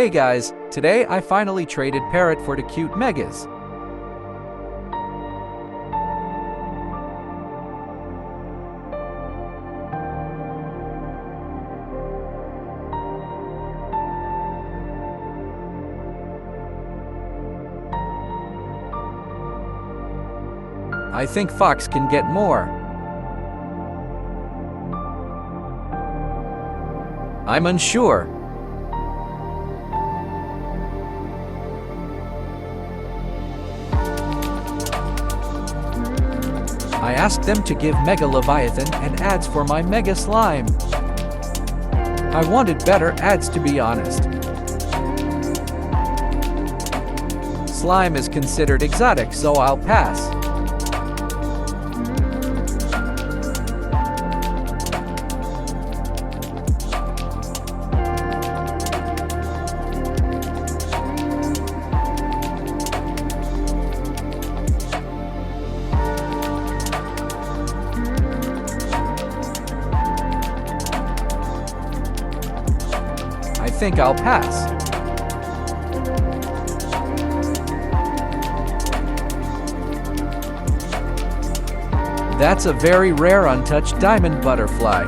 Hey guys, today I finally traded Parrot for the cute Megas. I think Fox can get more. I'm unsure. I asked them to give Mega Leviathan and ads for my Mega Slime. I wanted better ads, to be honest. Slime is considered exotic, so I'll pass. I think I'll pass. That's a very rare untouched diamond butterfly.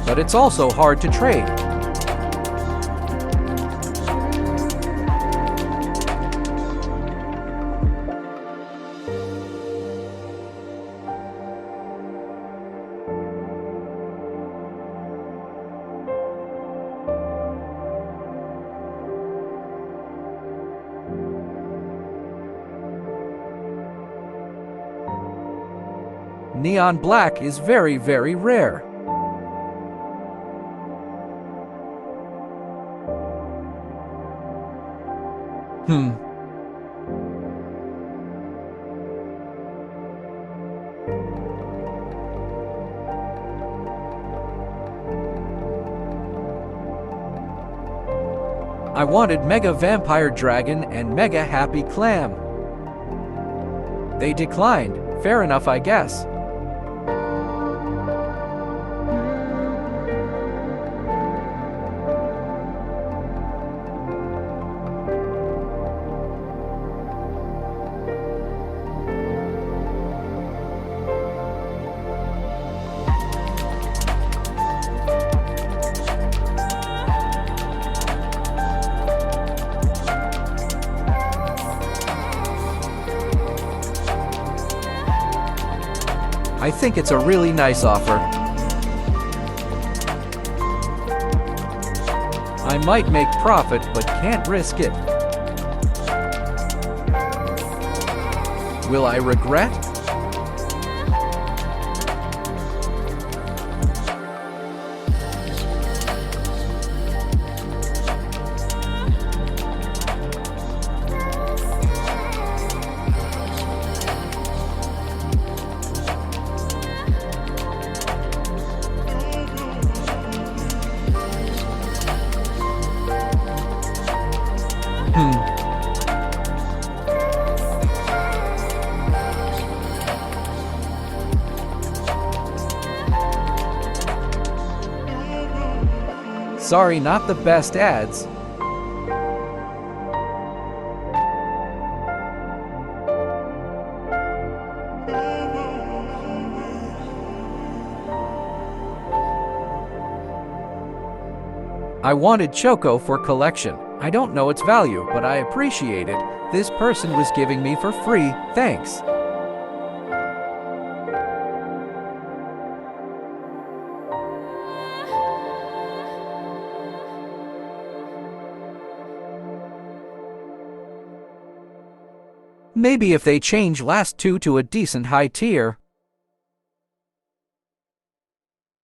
But it's also hard to trade. Neon black is very, very rare. I wanted Mega Vampire Dragon and Mega Happy Clam. They declined. Fair enough, I guess. I think it's a really nice offer. I might make profit, but can't risk it. Will I regret? Sorry, not the best ads. I wanted Choco for collection. I don't know its value, but I appreciate it. This person was giving me for free, thanks. Maybe if they change last two to a decent high tier.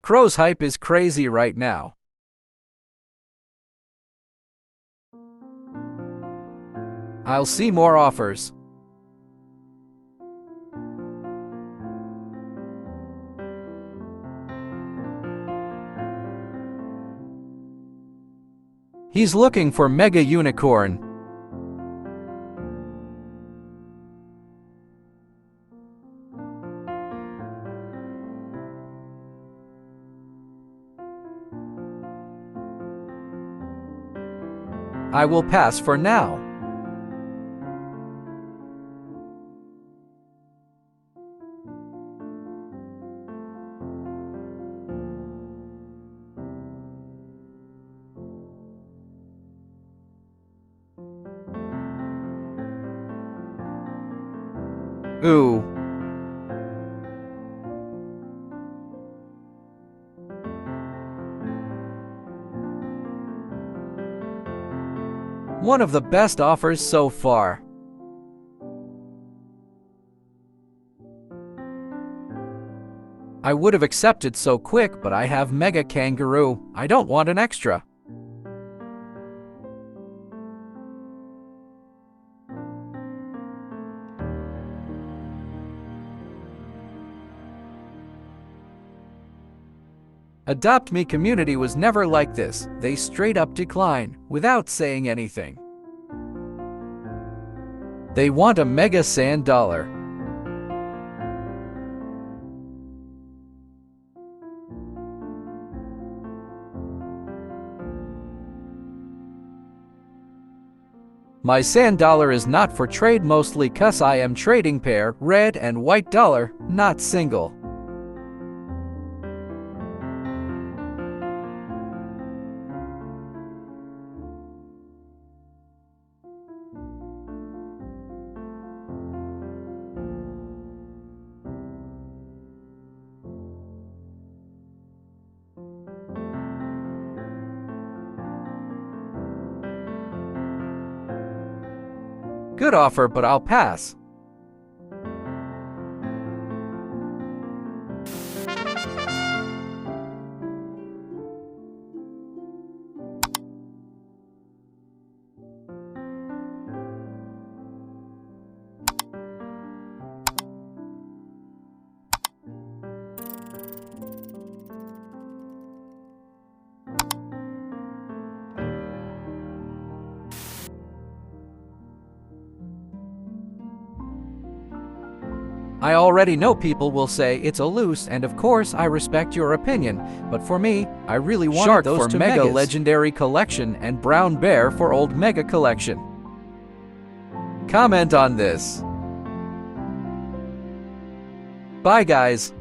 Crow's hype is crazy right now. I'll see more offers. He's looking for Mega Unicorn. I will pass for now. Ooh. One of the best offers so far. I would have accepted so quick, but I have Mega Kangaroo. I don't want an extra. Adopt Me community was never like this. They straight up decline, without saying anything. They want a mega sand dollar. My sand dollar is not for trade, mostly cuz I am trading pair, red and white dollar, not single. Good offer, but I'll pass. I already know people will say it's a loose, and of course I respect your opinion, but for me, I really wanted Shark those for two Mega Mega Legendary Collection and Brown Bear for Old Mega Collection. Comment on this. Bye guys.